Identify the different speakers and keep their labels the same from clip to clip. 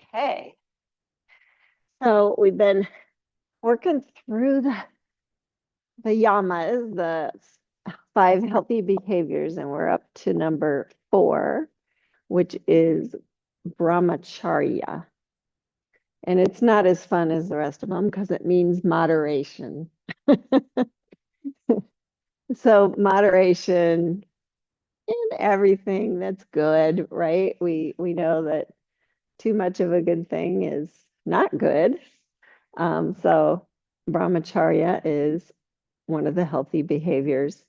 Speaker 1: Okay, so we've been working through the yamas, the five healthy behaviors, and we're up to number four, which is Brahmacharya. And it's not as fun as the rest of them because it means moderation. So moderation in everything that's good, right? We know that too much of a good thing is not good. So Brahmacharya is one of the healthy behaviors.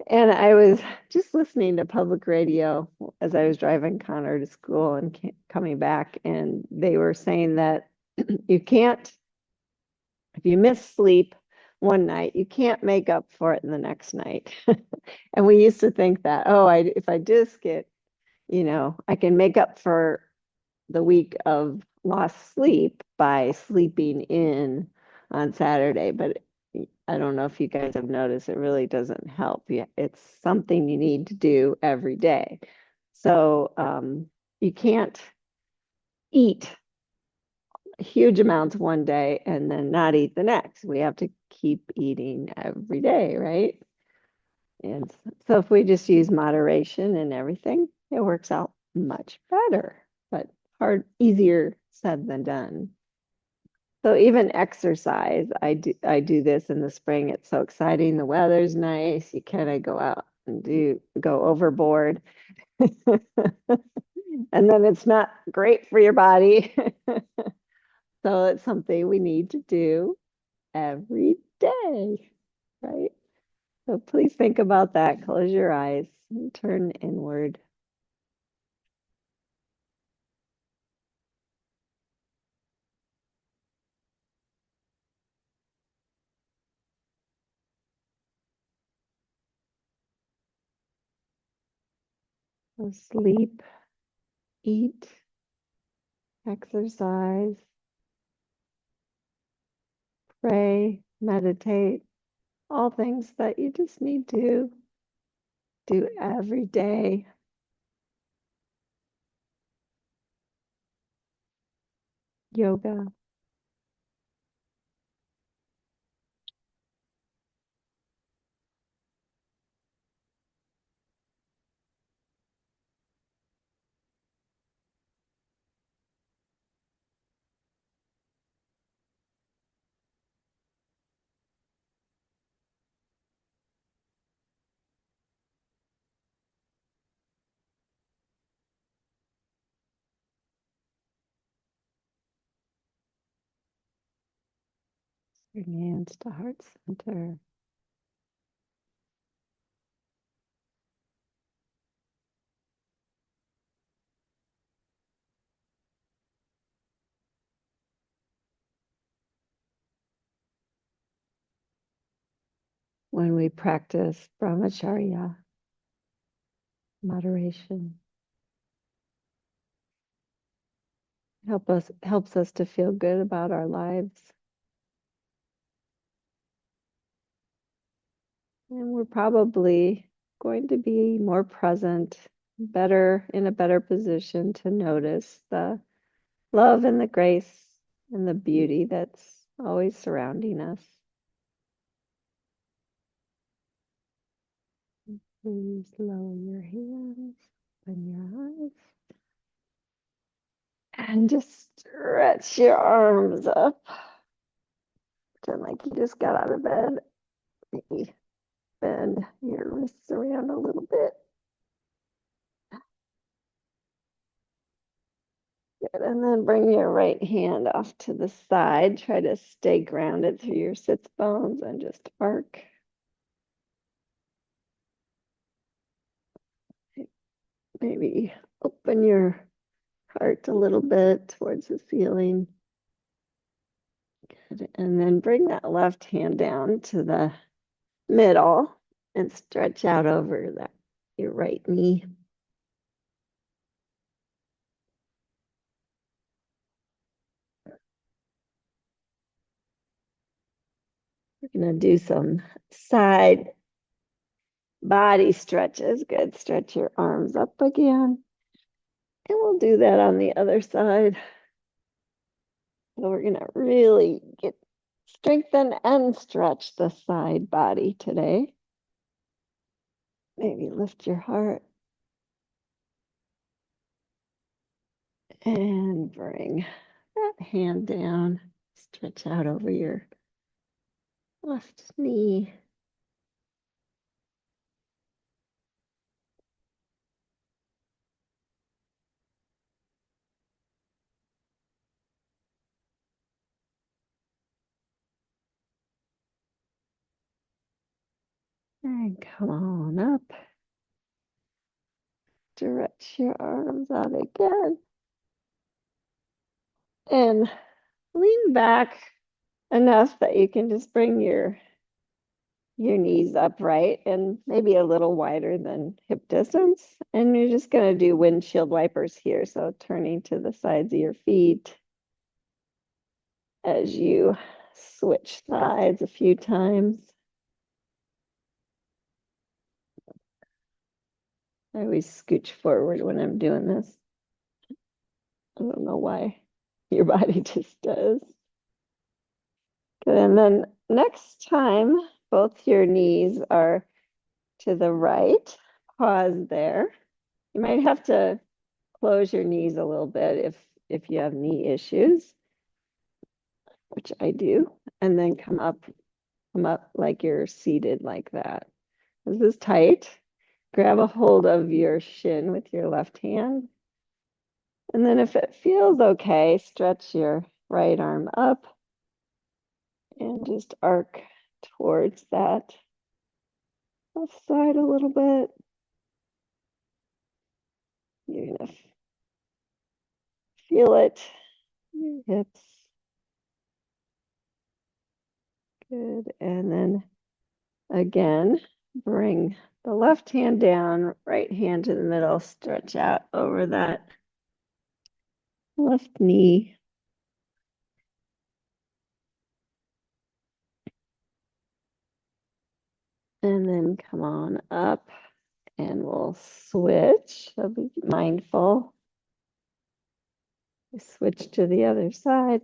Speaker 1: And I was just listening to public radio as I was driving Connor to school and coming back, and they were saying that you can't, if you miss sleep one night, you can't make up for it in the next night. And we used to think that, oh, if I just get, I can make up for the week of lost sleep by sleeping in on Saturday, but I don't know if you guys have noticed, it really doesn't help. Yeah, it's something you need to do every day. So you can't eat huge amounts one day and then not eat the next. We have to keep eating every day, right? And so if we just use moderation and everything, it works out much better, but easier said than done. So even exercise, I do this in the spring. It's so exciting. The weather's nice. You kind of go out and go overboard. And then it's not great for your body. So it's something we need to do every day, right? So please think about that. Close your eyes and turn inward. So sleep, eat, exercise, pray, meditate, all things that you just need to do every day. Yoga. Bring hands to heart center. When we practice Brahmacharya, moderation, helps us to feel good about our lives. And we're probably going to be more present, in a better position to notice the love and the grace and the beauty that's always surrounding us. Please lower your hands, open your eyes, and just stretch your arms up. Pretend like you just got out of bed. Maybe bend your wrists around a little bit. Good. And then bring your right hand off to the side. Try to stay grounded through your sits bones and just arc. Maybe open your heart a little bit towards the ceiling. Good. And then bring that left hand down to the middle and stretch out over your right knee. We're going to do some side body stretches. Good. Stretch your arms up again. And we'll do that on the other side. So we're gonna really get strengthen and stretch the side body today. Maybe lift your heart and bring that hand down. Stretch out over your left knee. And come on up. Stretch your arms out again. And lean back enough that you can just bring your knees upright and maybe a little wider than hip distance. And you're just going to do windshield wipers here. So turning to the sides of your feet as you switch sides a few times. I always scooch forward when I'm doing this. I don't know why your body just does. Good. And then next time, both your knees are to the right. Pause there. You might have to close your knees a little bit if you have knee issues, which I do, and then come up like you're seated like that. This is tight. Grab a hold of your shin with your left hand. And then if it feels okay, stretch your right arm up and just arc towards that left side a little bit. You're gonna feel it in your hips. Good. And then again, bring the left hand down, right hand to the middle, stretch out over that left knee. And then come on up and we'll switch. So be mindful. Switch to the other side.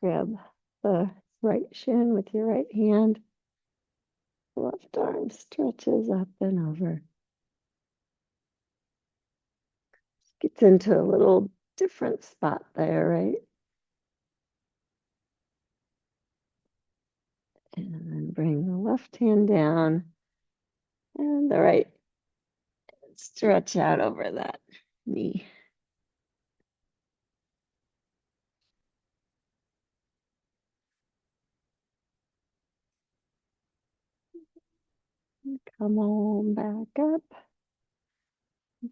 Speaker 1: Grab the right shin with your right hand. Left arm stretches up and over. Gets into a little different spot there, right? And then bring the left hand down and the right stretch out over that knee. Come on back up.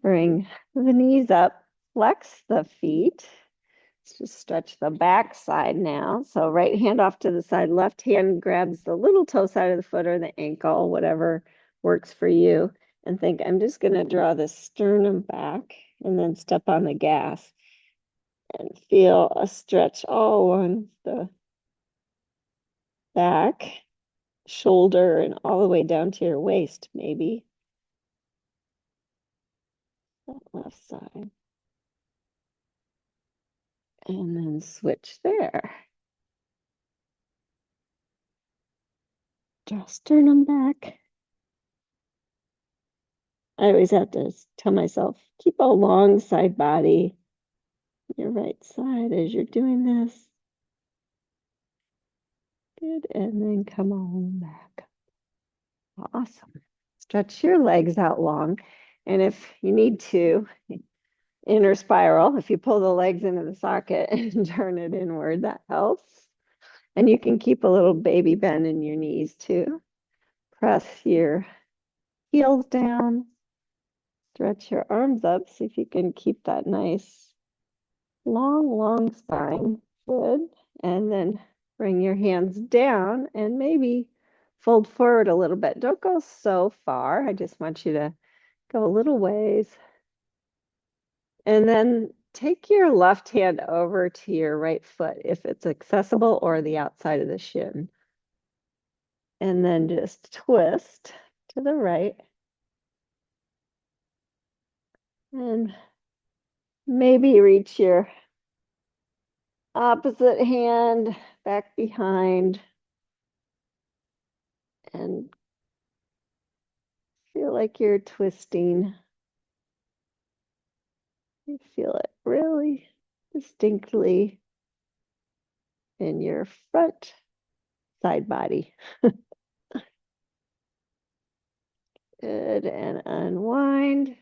Speaker 1: Bring the knees up, flex the feet. Let's just stretch the back side now. So right hand off to the side, left hand grabs the little toe side of the foot or the ankle, whatever works for you. And think, I'm just going to draw the sternum back and then step on the gas and feel a stretch all along the back, shoulder, and all the way down to your waist, maybe. That left side. And then switch there. Draw sternum back. I always have to tell myself, keep a long side body, your right side as you're doing this. Good, and then come on back. Awesome. Stretch your legs out long. And if you need to, inner spiral, if you pull the legs into the socket and turn it inward, that helps. And you can keep a little baby bend in your knees too. Press your heels down. Stretch your arms up. See if you can keep that nice long spine. Good. And then bring your hands down and maybe fold forward a little bit. Don't go so far. I just want you to go a little ways. And then take your left hand over to your right foot if it's accessible or the outside of the shin. And then just twist to the right. And Maybe reach your opposite hand back behind and feel like you're twisting. You feel it really distinctly in your front side body. Good. And unwind.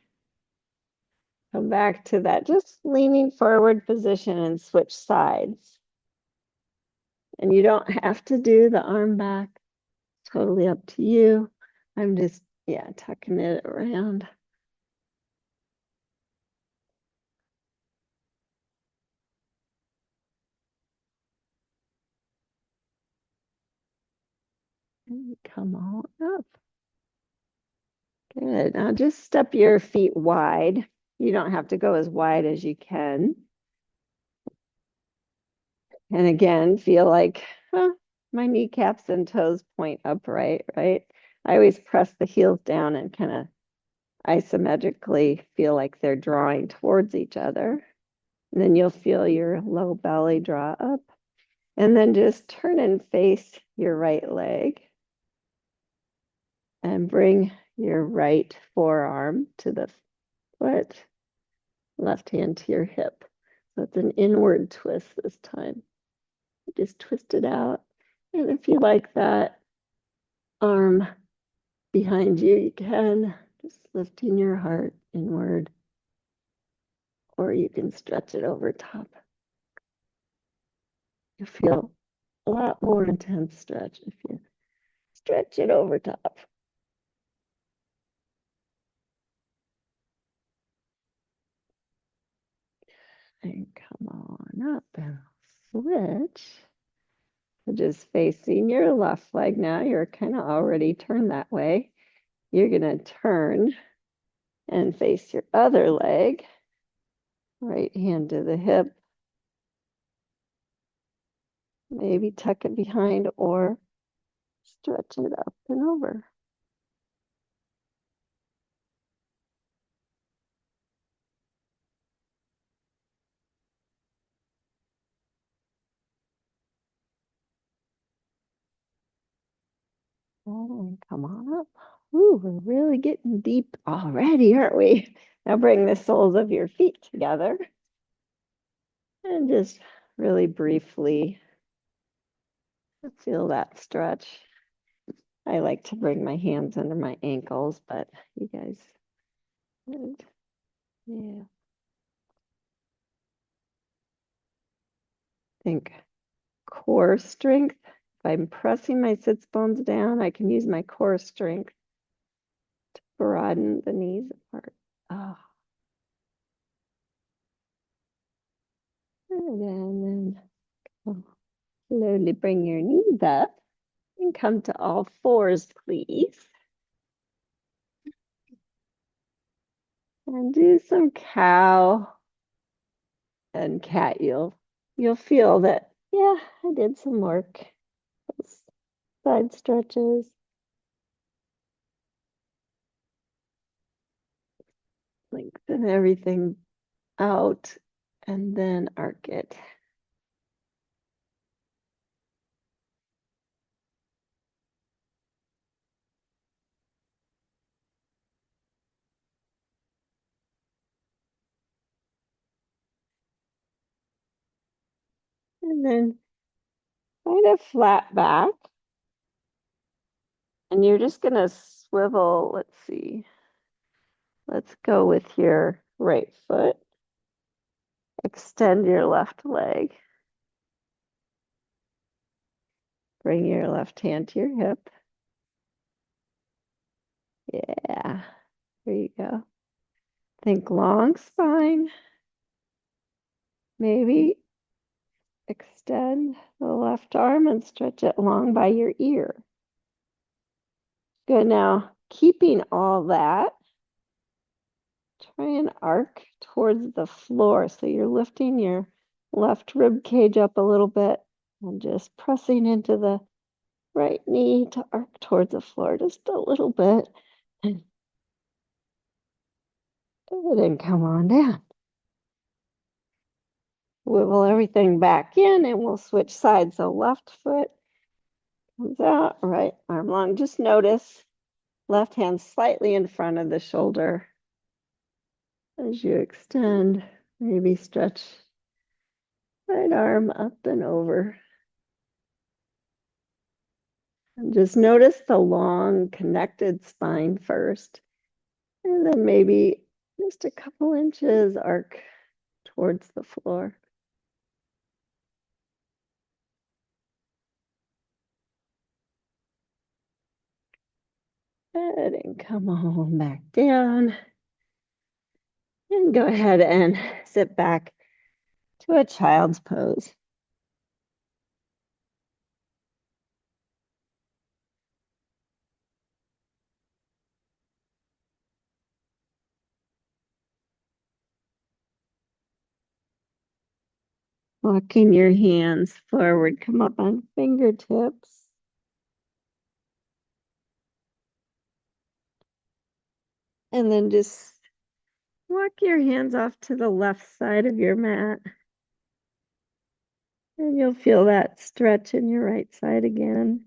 Speaker 1: Come back to that just leaning forward position and switch sides. And you don't have to do the arm back. Totally up to you. I'm just, yeah, tucking it around. And come on up. Good. Now just step your feet wide. You don't have to go as wide as you can. And again, feel like my kneecaps and toes point upright, right? I always press the heels down and kind of isometrically feel like they're drawing towards each other. And then you'll feel your low belly draw up. And then just turn and face your right leg and bring your right forearm to the foot, left hand to your hip. So it's an inward twist this time. Just twist it out. And if you like that arm behind you, you can just lifting your heart inward, or you can stretch it over top. You feel a lot more intense stretch if you stretch it over top. And come on up and switch. So just facing your left leg now. You're kind of already turned that way. You're going to turn and face your other leg. Right hand to the hip. Maybe tuck it behind or stretch it up and over. And come on up. Ooh, we're really getting deep already, aren't we? Now bring the soles of your feet together and just really briefly feel that stretch. I like to bring my hands under my ankles, but you guys, yeah. Think core strength. If I'm pressing my sits bones down, I can use my core strength to broaden the knees apart. Oh. And then slowly bring your knees up and come to all fours, please. And do some cow and cat. You'll feel that, yeah, I did some work. Those side stretches. Lengthen everything out and then arc it. And then kind of flat back. And you're just going to swivel. Let's see. Let's go with your right foot. Extend your left leg. Bring your left hand to your hip. Yeah, there you go. Think long spine. Maybe extend the left arm and stretch it long by your ear. Good. Now, keeping all that, try and arc towards the floor. So you're lifting your left rib cage up a little bit and just pressing into the right knee to arc towards the floor just a little bit. And then come on down. Wiggle everything back in and we'll switch sides. So left foot comes out, right arm long. Just notice left hand slightly in front of the shoulder as you extend. Maybe stretch right arm up and over. And just notice the long connected spine first. And then maybe just a couple inches arc towards the floor. Good, and come on back down. And go ahead and sit back to a child's pose. Walking your hands forward, come up on fingertips. And then just walk your hands off to the left side of your mat. And you'll feel that stretch in your right side again.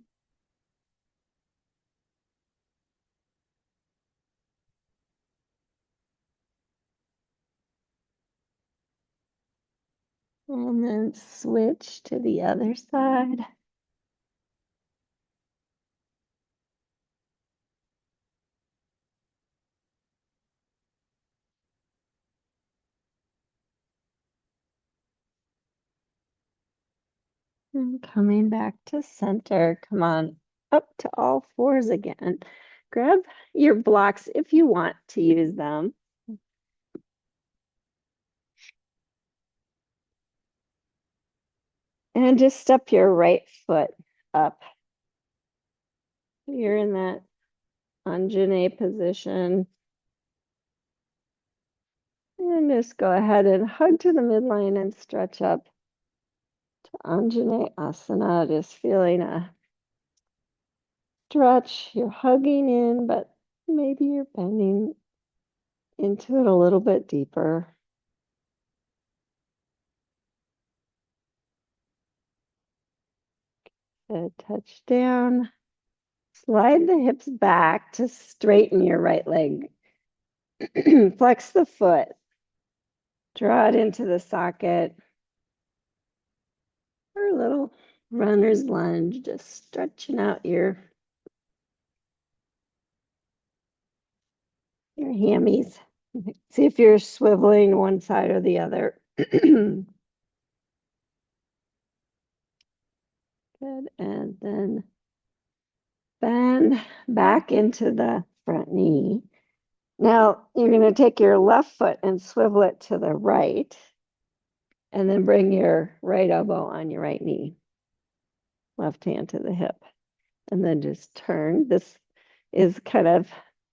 Speaker 1: And then switch to the other side. And coming back to center, come on up to all fours again. Grab your blocks if you want to use them. And just step your right foot up. You're in that Anjane position. And just go ahead and hug to the midline and stretch up to Anjane Asana, just feeling a stretch. You're hugging in, but maybe you're bending into it a little bit deeper. Good, touch down. Slide the hips back to straighten your right leg. Flex the foot. Draw it into the socket. Or a little runner's lunge, just stretching out your hammies. See if you're swiveling one side or the other. Good. And then bend back into the front knee. Now you're going to take your left foot and swivel it to the right. And then bring your right elbow on your right knee. Left hand to the hip. And then just turn. This is kind of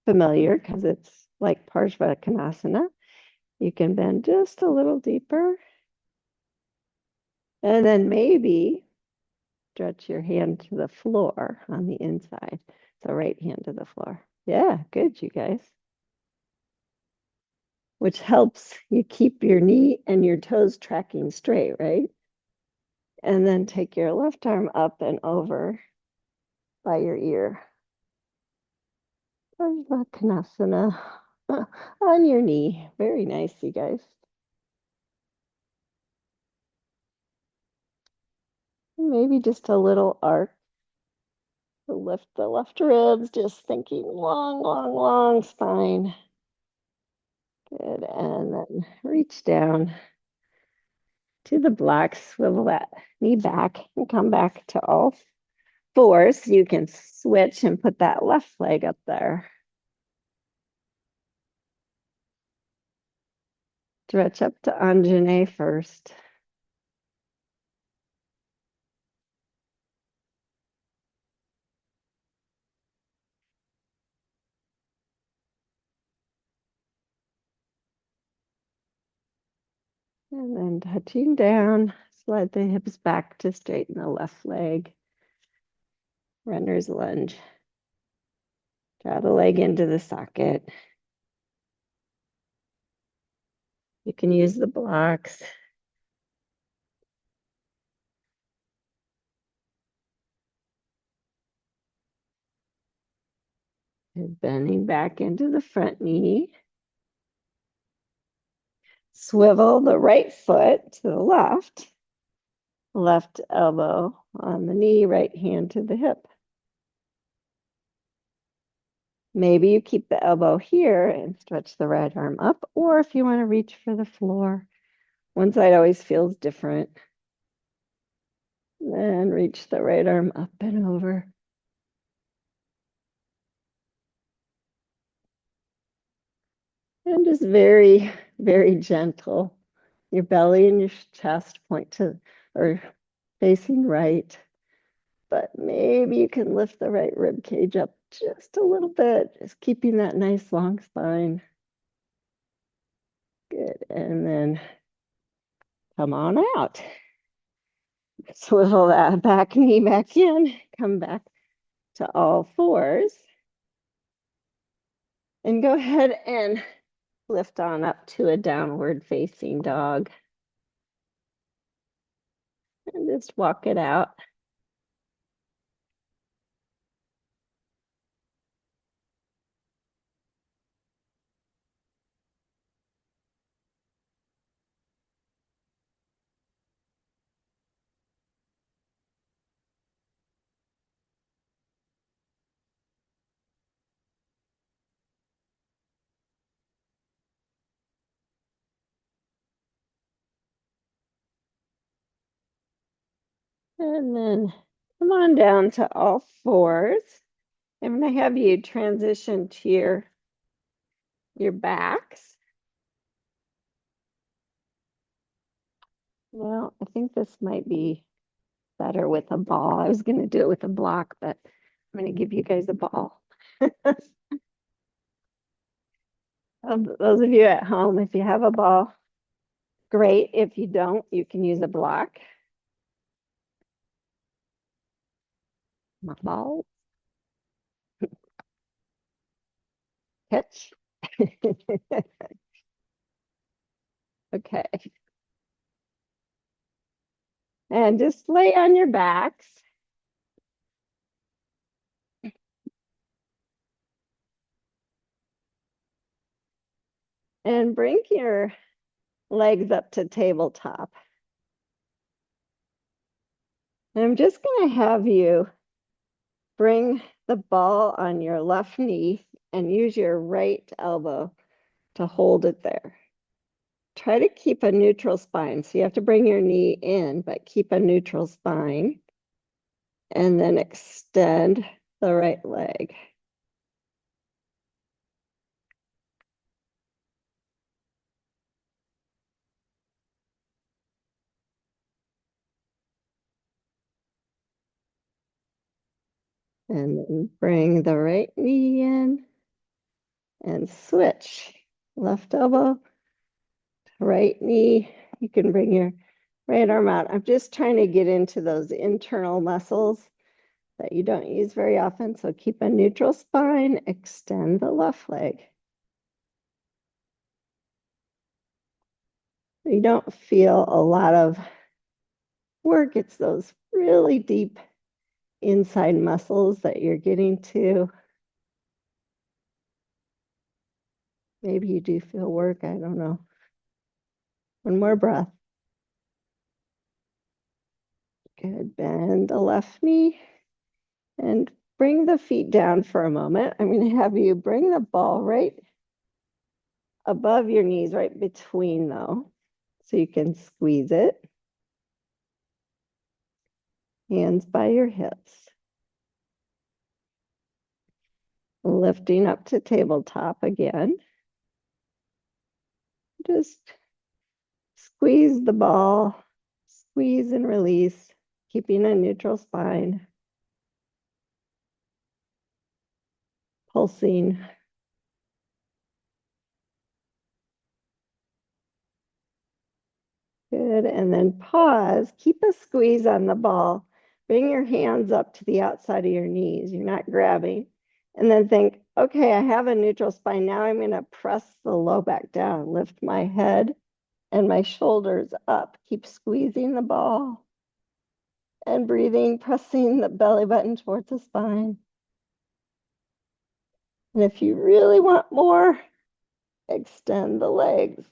Speaker 1: familiar because it's like Parsvakonasana. You can bend just a little deeper. And then maybe stretch your hand to the floor on the inside. So right hand to the floor. Yeah, good, you guys. Which helps you keep your knee and your toes tracking straight, right? And then take your left arm up and over by your ear. Parsvakonasana on your knee. Very nice, you guys. Maybe just a little arc to lift the left ribs, just thinking long, long, long spine. Good. And then reach down to the block, swivel that knee back and come back to all fours. You can switch and put that left leg up there. Stretch up to Anjane first. And then touching down, slide the hips back to straighten the left leg. Runner's lunge. Draw the leg into the socket. You can use the blocks. And bending back into the front knee. Swivel the right foot to the left elbow on the knee, right hand to the hip. Maybe you keep the elbow here and stretch the right arm up, or if you want to reach for the floor, one side always feels different. Then reach the right arm up and over. And just very, very gentle. Your belly and your chest point to or facing right. But maybe you can lift the right rib cage up just a little bit, just keeping that nice long spine. Good. And then come on out. Swivel that back knee back in. Come back to all fours. And go ahead and lift on up to a downward facing dog. And just walk it out. And then come on down to all fours. I'm going to have you transition to your backs. Well, I think this might be better with a ball. I was going to do it with a block, but I'm going to give you guys a ball. Those of you at home, if you have a ball, great. If you don't, you can use a block. My ball. Catch. Okay. And just lay on your backs. And bring your legs up to tabletop. And I'm just going to have you bring the ball on your left knee and use your right elbow to hold it there. Try to keep a neutral spine. So you have to bring your knee in, but keep a neutral spine. And then extend the right leg. And then bring the right knee in and switch. Left elbow, right knee. You can bring your right arm out. I'm just trying to get into those internal muscles that you don't use very often. So keep a neutral spine, extend the left leg. You don't feel a lot of work. It's those really deep inside muscles that you're getting to. Maybe you do feel work. I don't know. One more breath. Good. Bend the left knee and bring the feet down for a moment. I'm going to have you bring the ball right above your knees, right between though, so you can squeeze it. Hands by your hips. Lifting up to tabletop again. Just squeeze the ball, squeeze and release, keeping a neutral spine. Pulsing. Good. And then pause. Keep a squeeze on the ball. Bring your hands up to the outside of your knees. You're not grabbing. And then think, okay, I have a neutral spine. Now I'm going to press the low back down. Lift my head and my shoulders up. Keep squeezing the ball and breathing, pressing the belly button towards the spine. And if you really want more, extend the legs.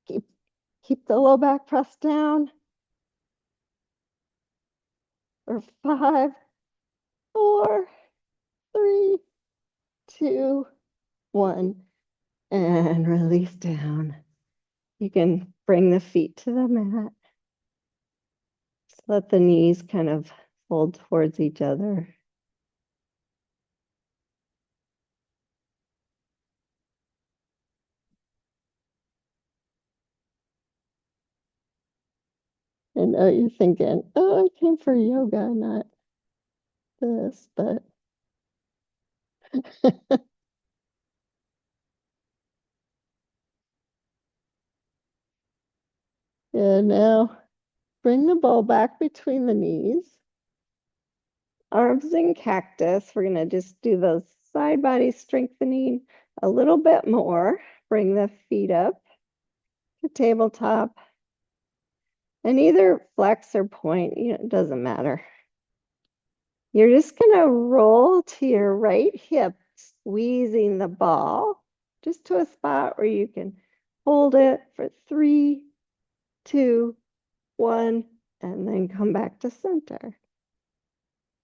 Speaker 1: Keep keep the low back pressed down for 5, 4, 3, 2, 1, and release down. You can bring the feet to the mat. Just let the knees kind of fold towards each other. And you're thinking, oh, I came for yoga, not this, but yeah, now bring the ball back between the knees. Arms in cactus. We're going to just do those side body strengthening a little bit more. Bring the feet up to tabletop and either flex or point, it doesn't matter. You're just going to roll to your right hip, squeezing the ball just to a spot where you can hold it for 3, 2, 1, and then come back to center.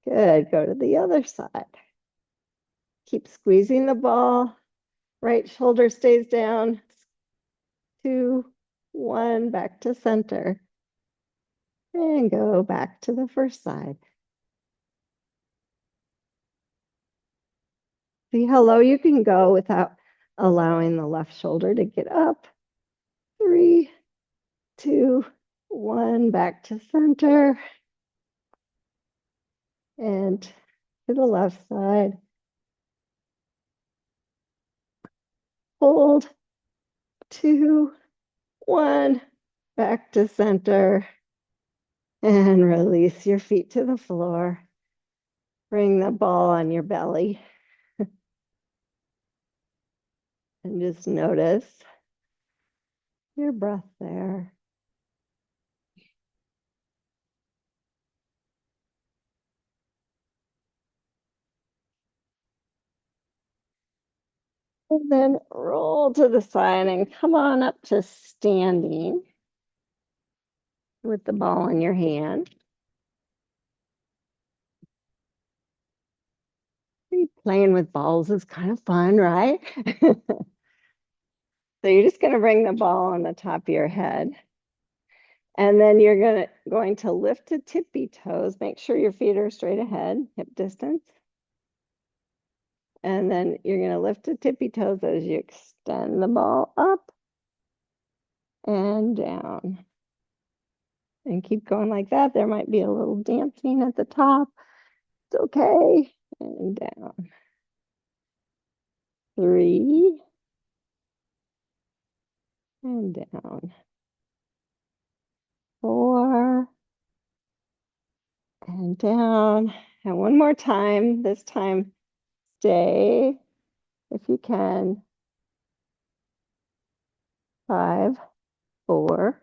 Speaker 1: Good. Go to the other side. Keep squeezing the ball. Right shoulder stays down. 2, 1, back to center. And go back to the first side. See how low you can go without allowing the left shoulder to get up. 3, 2, 1, back to center. And to the left side. Hold. 2, 1, back to center. And release your feet to the floor. Bring the ball on your belly. And just notice your breath there. And then roll to the side and come on up to standing with the ball in your hand. Playing with balls is kind of fun, right? So you're just going to bring the ball on the top of your head. And then you're going to lift to tippy toes. Make sure your feet are straight ahead, hip distance. And then you're going to lift to tippy toes as you extend the ball up and down. And keep going like that. There might be a little dancing at the top. It's okay. And down. 3. And down. 4. And down. And one more time. This time, stay if you can. 5, 4,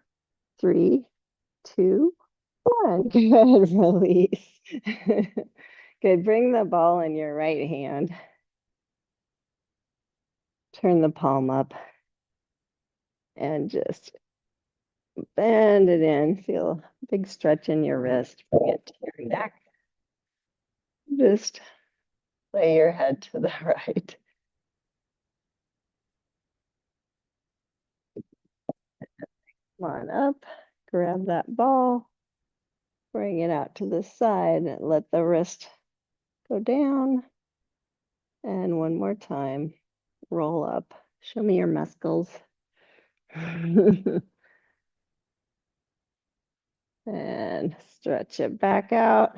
Speaker 1: 3, 2, 1. Good. Release. Good. Bring the ball in your right hand. Turn the palm up and just bend it in. Feel a big stretch in your wrist. Bring it to your neck. Just lay your head to the right. Come on up. Grab that ball. Bring it out to the side and let the wrist go down. And one more time. Roll up. Show me your muscles. And stretch it back out.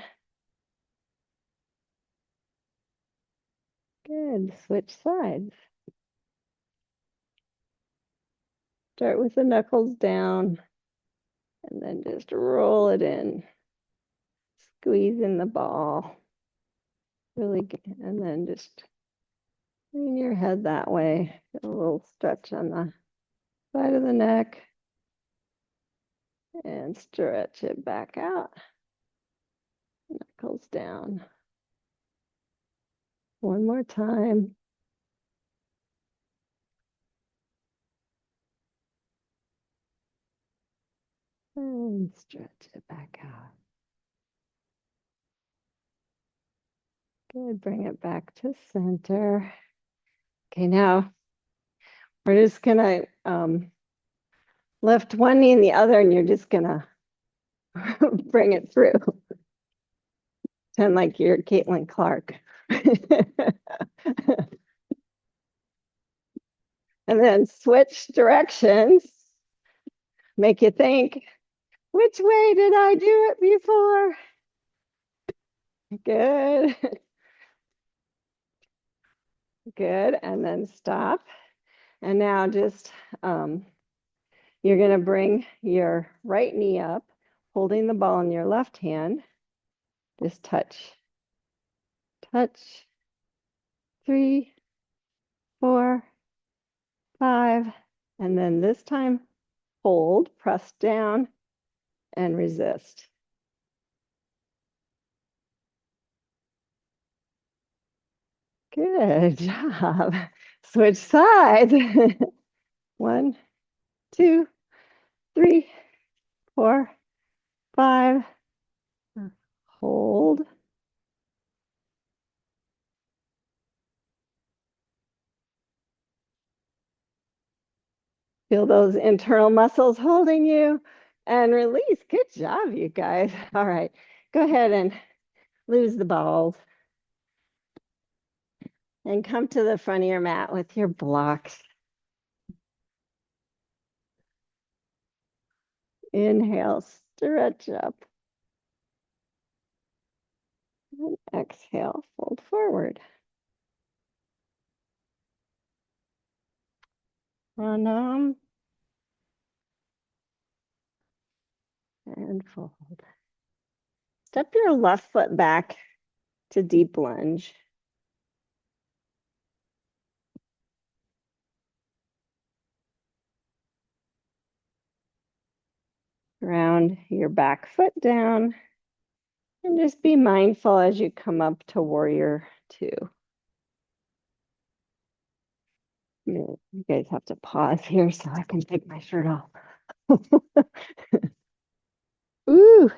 Speaker 1: Good. Switch sides. Start with the knuckles down and then just roll it in. Squeeze in the ball. Really good. And then just lean your head that way. Get a little stretch on the side of the neck. And stretch it back out. Knuckles down. One more time. And stretch it back out. Good. Bring it back to center. Okay, now we're just gonna lift one knee and the other, and you're just gonna bring it through. Pretend like you're Caitlin Clark. And then switch directions. Make you think, which way did I do it before? Good. Good. And then stop. And now just you're going to bring your right knee up, holding the ball in your left hand. Just touch, touch. 3, 4, 5. And then this time, hold, press down, and resist. Good job. Switch sides. 1, 2, 3, 4, 5. Hold. Feel those internal muscles holding you and release. Good job, you guys. All right, go ahead and lose the balls and come to the front of your mat with your blocks. Inhale, stretch up. And exhale, fold forward. Pranam and fold. Step your left foot back to deep lunge. Ground your back foot down and just be mindful as you come up to warrior 2. You guys have to pause here so I can take my shirt off. Ooh.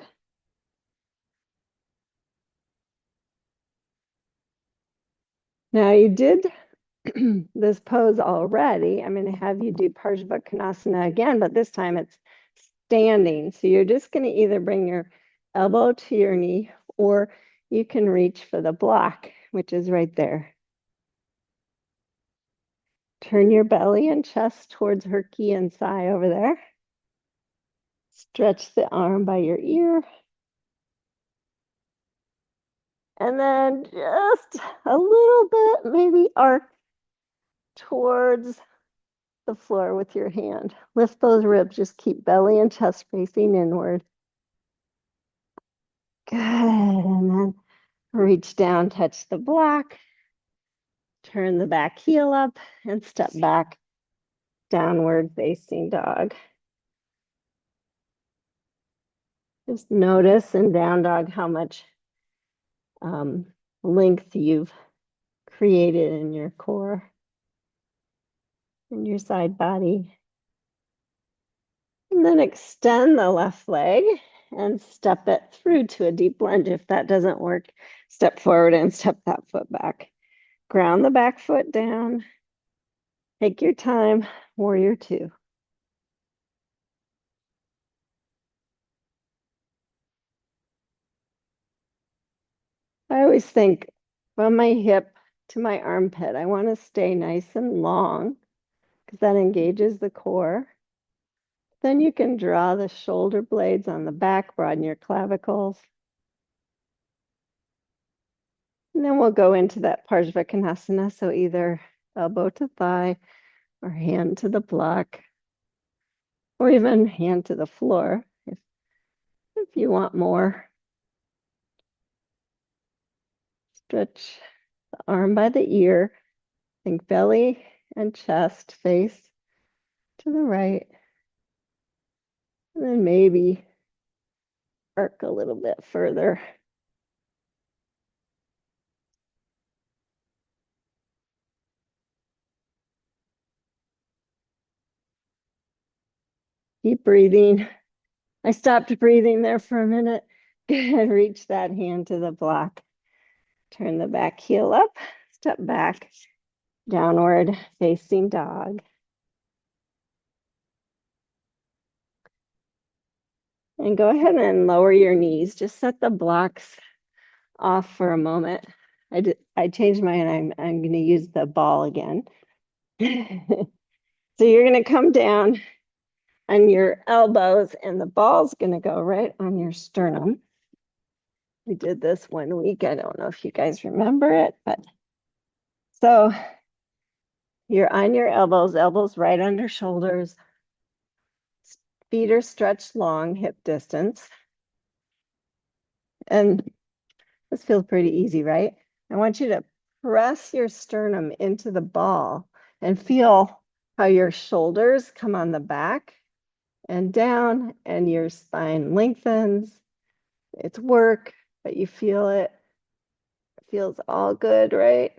Speaker 1: Now you did this pose already. I'm going to have you do Parsvakonasana again, but this time it's standing. So you're just going to either bring your elbow to your knee or you can reach for the block, which is right there. Turn your belly and chest towards Herky and Sai over there. Stretch the arm by your ear. And then just a little bit, maybe arc towards the floor with your hand. Lift those ribs, just keep belly and chest facing inward. Good, and then reach down, touch the block. Turn the back heel up and step back, downward facing dog. Just notice in down dog how much length you've created in your core, in your side body. And then extend the left leg and step it through to a deep lunge. If that doesn't work, step forward and step that foot back. Ground the back foot down. Take your time, warrior 2. I always think from my hip to my armpit, I want to stay nice and long because that engages the core. Then you can draw the shoulder blades on the back, broaden your clavicles. And then we'll go into that Parsvakonasana, so either elbow to thigh or hand to the block, or even hand to the floor if you want more. Stretch the arm by the ear. Think belly and chest face to the right. And then maybe arc a little bit further. Keep breathing. I stopped breathing there for a minute. Good. Reach that hand to the block. Turn the back heel up. Step back. Downward facing dog. And go ahead and lower your knees. Just set the blocks off for a moment. I changed mine. I'm going to use the ball again. So you're going to come down on your elbows, and the ball's going to go right on your sternum. We did this one week. I don't know if you guys remember it, but so you're on your elbows, elbows right under shoulders. Feet are stretched long, hip distance. And this feels pretty easy, right? I want you to press your sternum into the ball and feel how your shoulders come on the back and down, and your spine lengthens. It's work, but you feel it. It feels all good, right?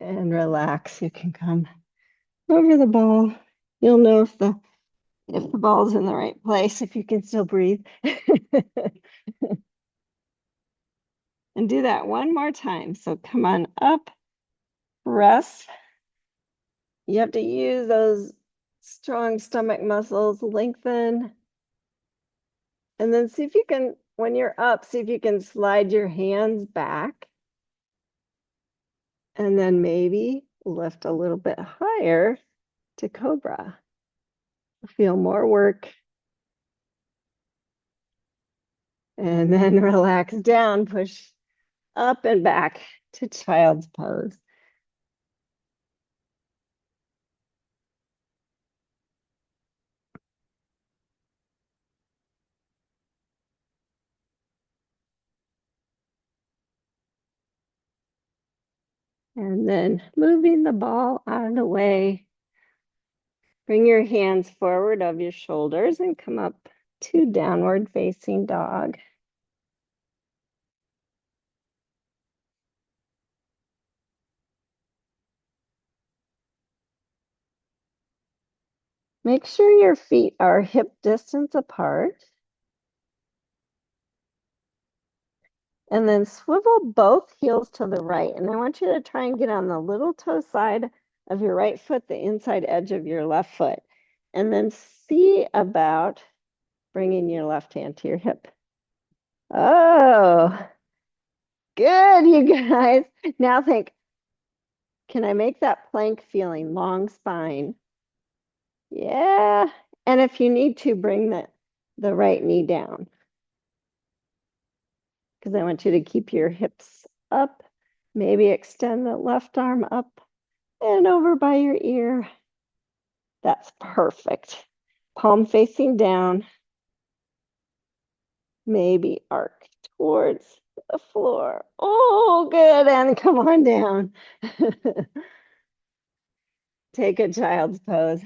Speaker 1: And relax. You can come over the ball. You'll know if the ball's in the right place, if you can still breathe. And do that one more time. So come on up, press. You have to use those strong stomach muscles, lengthen. And then see if you can, when you're up, see if you can slide your hands back. And then maybe lift a little bit higher to cobra. Feel more work. And then relax down, push up and back to child's pose. And then moving the ball out of the way. Bring your hands forward of your shoulders and come up to downward facing dog. Make sure your feet are hip distance apart. And then swivel both heels to the right. And I want you to try and get on the little toe side of your right foot, the inside edge of your left foot. And then see about bringing your left hand to your hip. Oh, good, you guys. Now think, can I make that plank feeling? Long spine. Yeah. And if you need to, bring the right knee down. Because I want you to keep your hips up. Maybe extend the left arm up and over by your ear. That's perfect. Palm facing down. Maybe arc towards the floor. Oh, good. And come on down. Take a child's pose.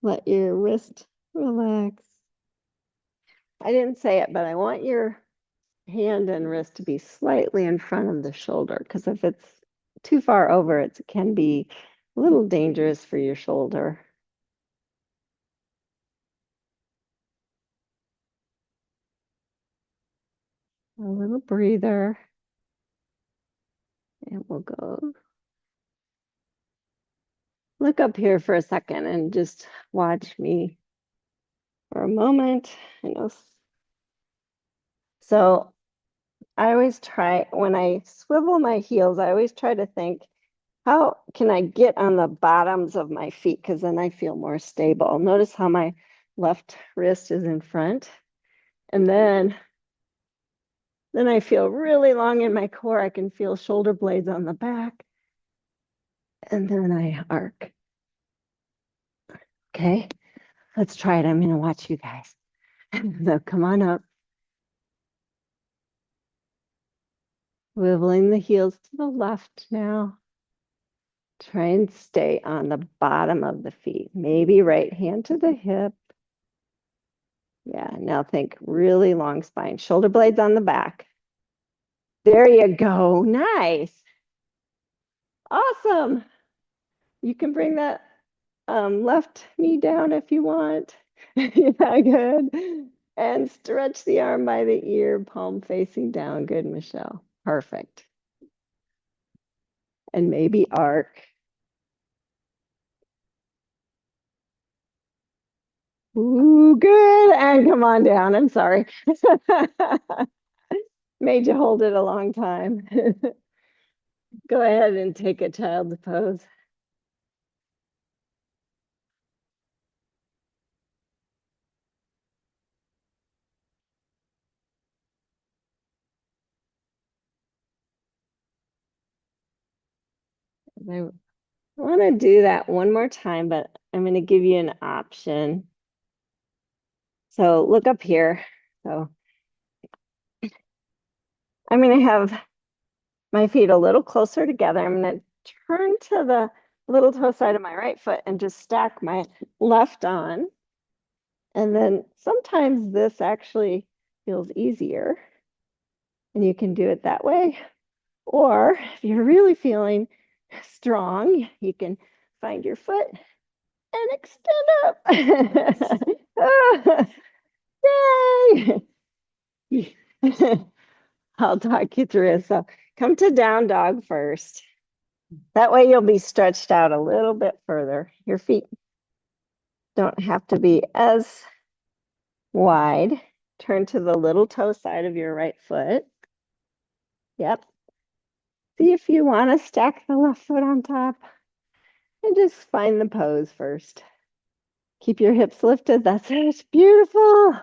Speaker 1: Let your wrist relax. I didn't say it, but I want your hand and wrist to be slightly in front of the shoulder, because if it's too far over, it can be a little dangerous for your shoulder. A little breather. And we'll go. Look up here for a second and just watch me for a moment. I know. So I always try, when I swivel my heels, I always try to think, how can I get on the bottoms of my feet? Because then I feel more stable. Notice how my left wrist is in front. And then I feel really long in my core. I can feel shoulder blades on the back. And then I arc. Okay, let's try it. I'm going to watch you guys. So come on up. Wiggling the heels to the left now. Try and stay on the bottom of the feet. Maybe right hand to the hip. Yeah, now think really long spine. Shoulder blades on the back. There you go. Nice. Awesome. You can bring that left knee down if you want. Yeah, good. And stretch the arm by the ear, palm facing down. Good, Michelle. Perfect. And maybe arc. Ooh, good. And come on down. I'm sorry. Made you hold it a long time. Go ahead and take a child's pose. I want to do that one more time, but I'm going to give you an option. So look up here. So I'm going to have my feet a little closer together. I'm going to turn to the little toe side of my right foot and just stack my left on. And then sometimes this actually feels easier, and you can do it that way. Or if you're really feeling strong, you can find your foot and extend up. Yay! I'll talk you through it. So come to down dog first. That way you'll be stretched out a little bit further. Your feet don't have to be as wide. Turn to the little toe side of your right foot. Yep. See if you want to stack the left foot on top and just find the pose first. Keep your hips lifted. That's it. Beautiful.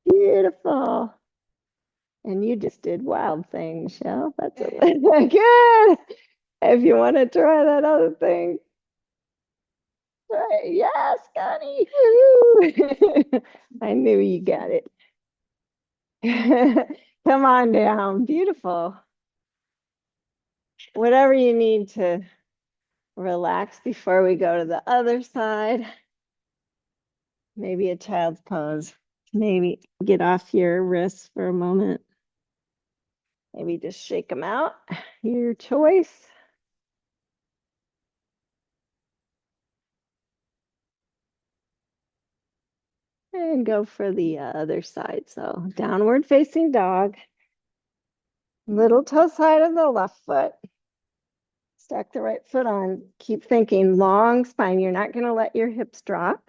Speaker 1: Beautiful. And you just did wild thing, Michelle. That's a good. If you want to try that other thing, try it. Yes, Connie. I knew you got it. Come on down. Beautiful. Whatever you need to relax before we go to the other side. Maybe a child's pose. Maybe get off your wrists for a moment. Maybe just shake them out. Your choice. And go for the other side. So downward facing dog. Little toe side of the left foot. Stack the right foot on. Keep thinking long spine. You're not going to let your hips drop.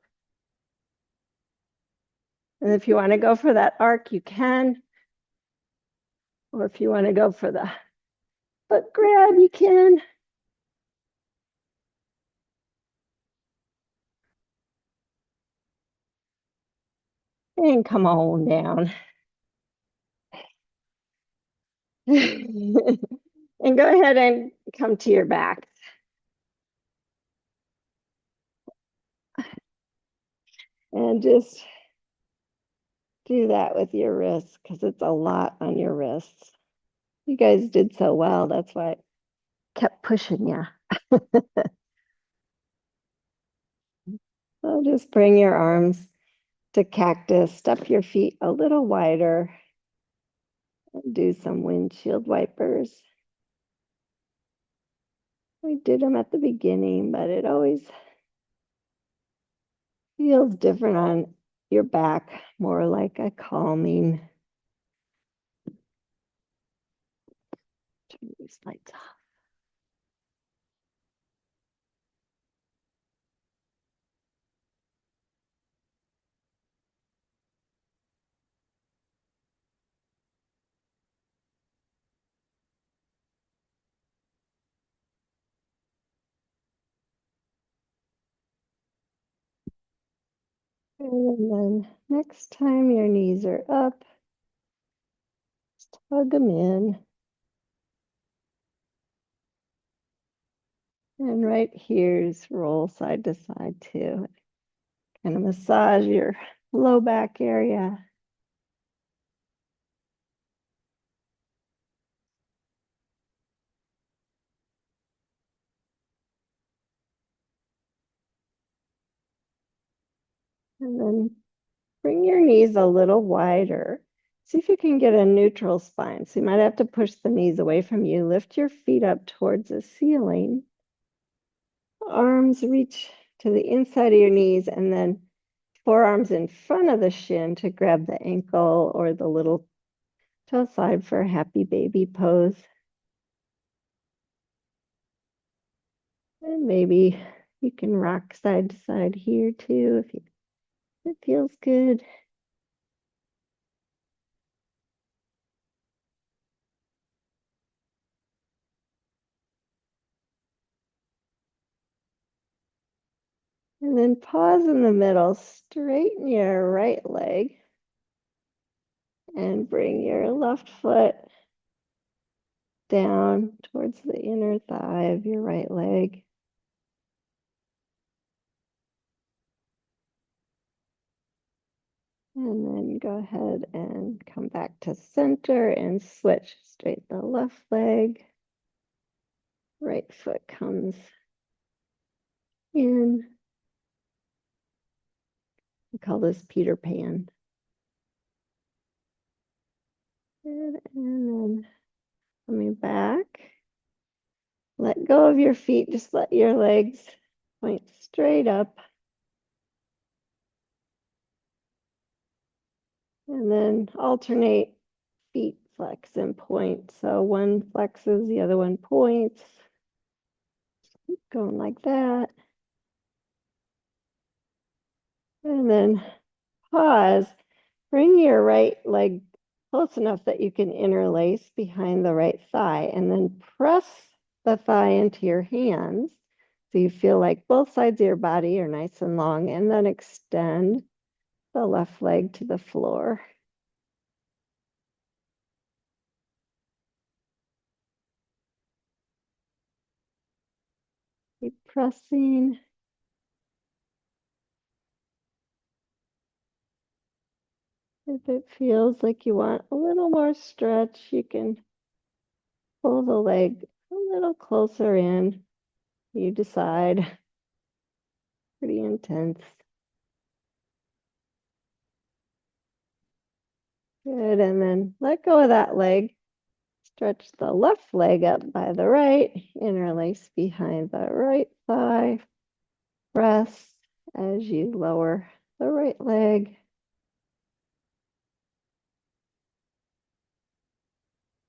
Speaker 1: And if you want to go for that arc, you can. Or if you want to go for the foot grab, you can. And come on down. And go ahead and come to your back. And just do that with your wrists because it's a lot on your wrists. You guys did so well. That's why I kept pushing you. So just bring your arms to cactus, step your feet a little wider, and do some windshield wipers. We did them at the beginning, but it always feels different on your back, more like a calming. Turn these lights off. And then next time your knees are up, just hug them in. And right here's roll side to side too. Kind of massage your low back area. And then bring your knees a little wider. See if you can get a neutral spine. So you might have to push the knees away from you. Lift your feet up towards the ceiling. arms reach to the inside of your knees and then forearms in front of the shin to grab the ankle or the little toe side for a happy baby pose. And maybe you can rock side to side here too if it feels good. And then pause in the middle, straighten your right leg and bring your left foot down towards the inner thigh of your right leg. And then go ahead and come back to center and switch. Straighten the left leg. Right foot comes in. We call this Peter Pan. Good. And then coming back. Let go of your feet. Just let your legs point straight up. And then alternate feet flex and point. So one flexes, the other one points. Keep going like that. And then pause. Bring your right leg close enough that you can interlace behind the right thigh and then press the thigh into your hands so you feel like both sides of your body are nice and long, and then extend the left leg to the floor. Keep pressing. If it feels like you want a little more stretch, you can pull the leg a little closer in. You decide. Pretty intense. Good, and then let go of that leg. Stretch the left leg up by the right, interlace behind the right thigh. Press as you lower the right leg.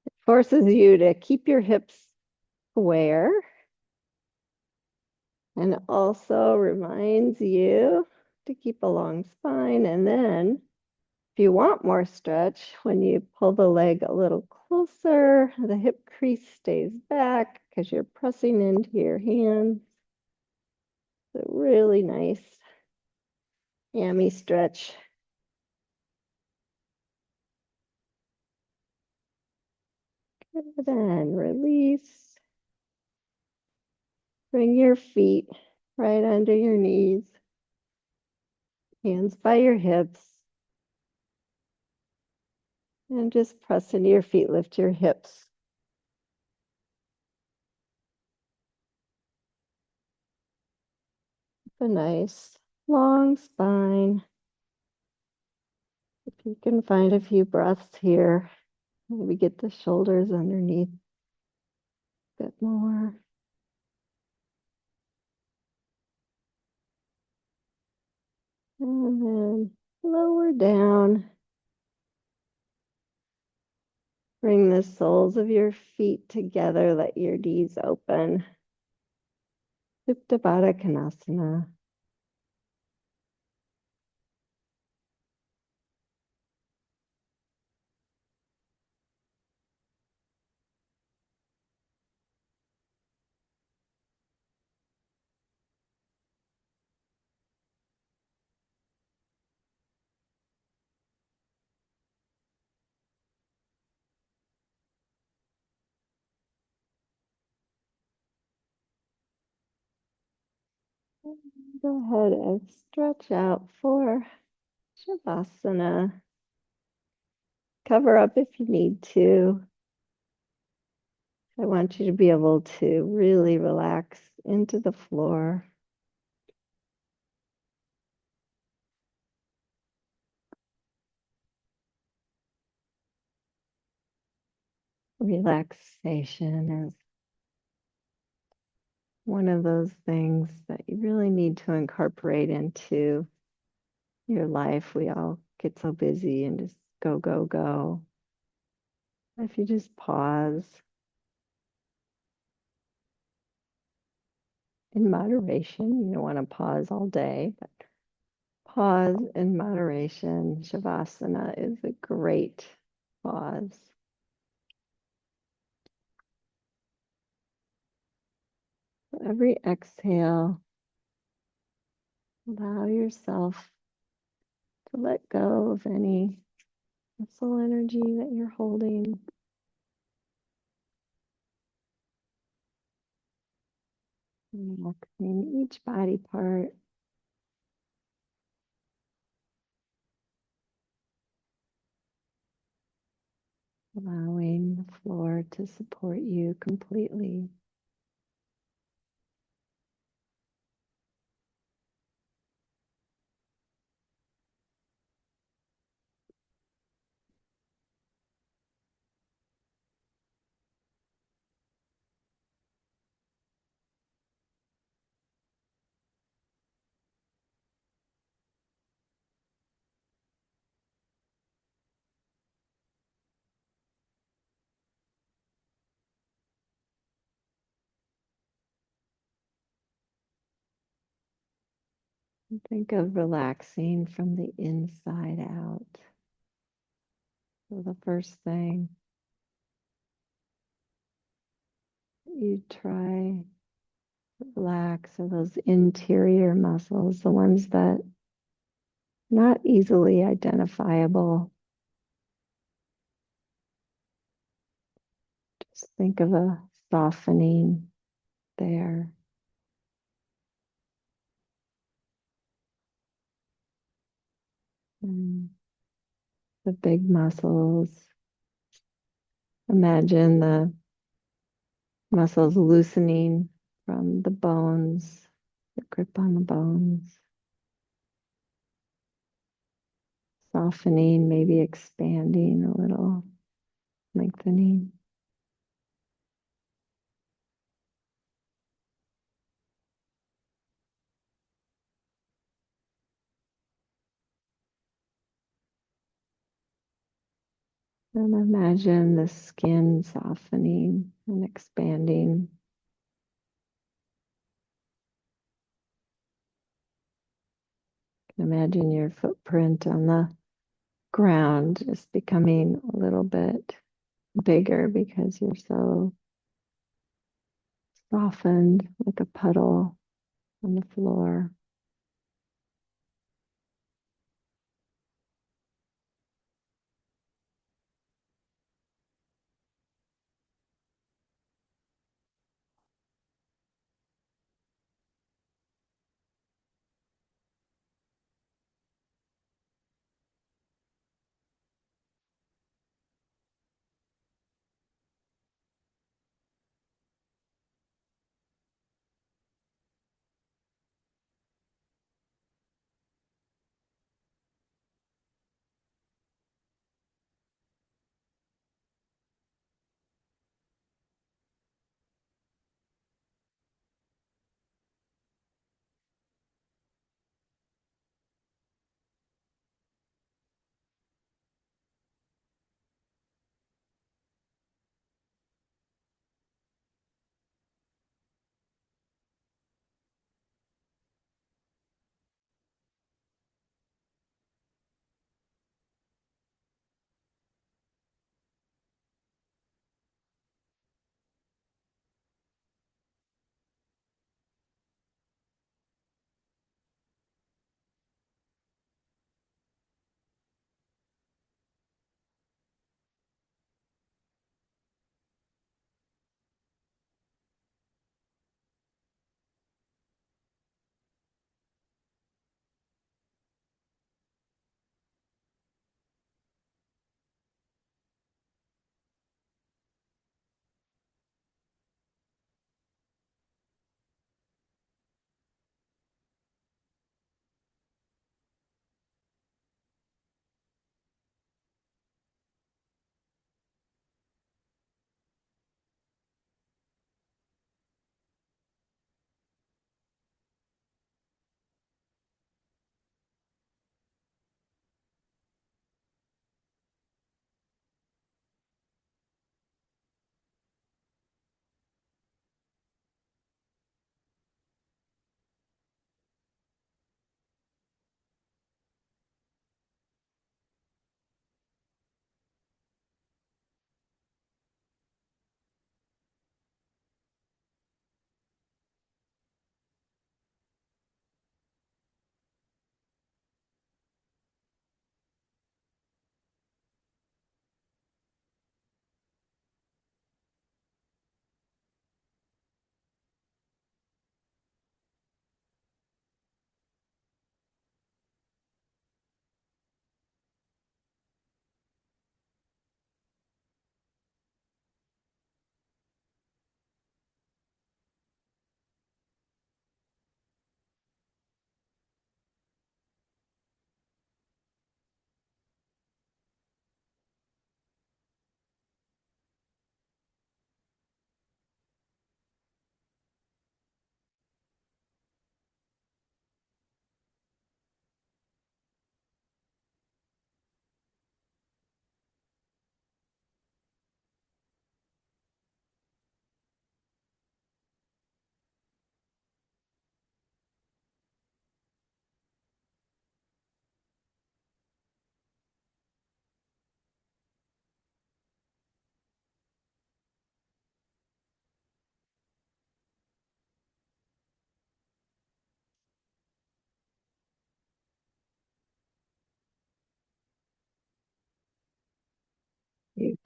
Speaker 1: It forces you to keep your hips square and also reminds you to keep a long spine. And then if you want more stretch, when you pull the leg a little closer, the hip crease stays back because you're pressing into your hands. It's a really nice hammy stretch. Good, and release. Bring your feet right under your knees, hands by your hips, and just press into your feet, lift your hips. A nice long spine. If you can find a few breaths here, maybe get the shoulders underneath a bit more. And then lower down. Bring the soles of your feet together, let your knees open. Supta Baddha Konasana. Go ahead and stretch out for Shavasana. Cover up if you need to. I want you to be able to really relax into the floor. Relaxation is one of those things that you really need to incorporate into your life. We all get so busy and just go, go, go. If you just pause in moderation, you don't want to pause all day, but pause in moderation. Shavasana is a great pause. Every exhale, allow yourself to let go of any muscle energy that you're holding. Relaxing each body part, allowing the floor to support you completely. Think of relaxing from the inside out. So the first thing you try to relax are those interior muscles, the ones that not easily identifiable. Just think of a softening there. And the big muscles. Imagine the muscles loosening from the bones, the grip on the bones, softening, maybe expanding a little, lengthening. And imagine the skin softening and expanding. Imagine your footprint on the ground just becoming a little bit bigger because you're so softened like a puddle on the floor.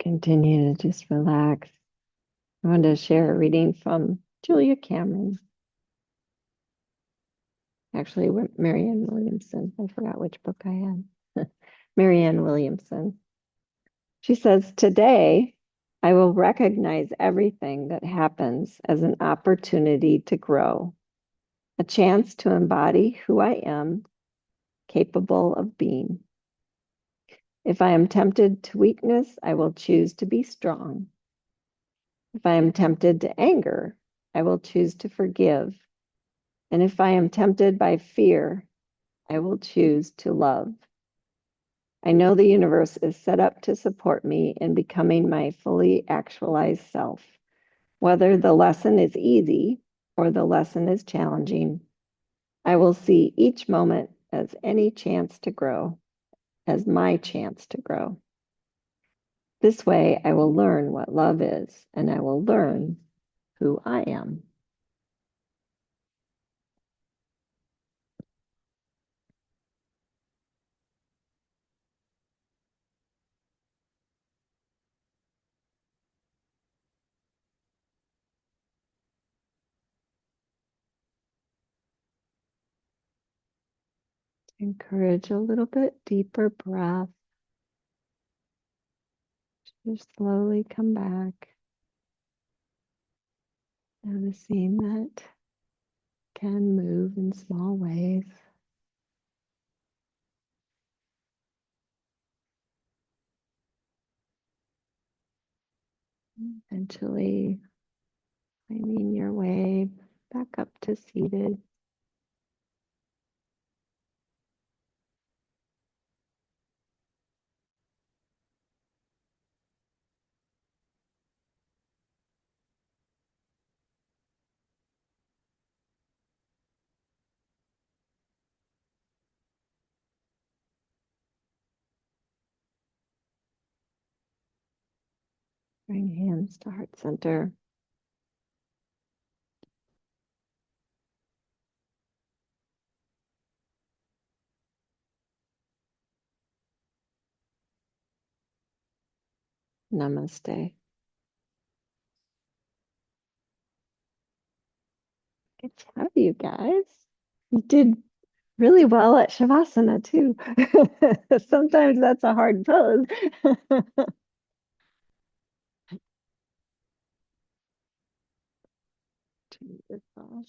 Speaker 1: Continue to just relax. I want to share a reading from Julia Cameron. Actually, Marianne Williamson. I forgot which book I had. Marianne Williamson. She says, today, I will recognize everything that happens as an opportunity to grow, a chance to embody who I am capable of being. If I am tempted to weakness, I will choose to be strong. If I am tempted to anger, I will choose to forgive. And if I am tempted by fear, I will choose to love. I know the universe is set up to support me in becoming my fully actualized self. Whether the lesson is easy or the lesson is challenging, I will see each moment as any chance to grow, as my chance to grow. This way, I will learn what love is, and I will learn who I am. Encourage a little bit deeper breath. Just slowly come back, noticing that can move in small ways. Eventually finding your way back up to seated. Bring hands to heart center. Namaste. Good job, you guys. You did really well at Shavasana too. Sometimes that's a hard pose. Wonderful.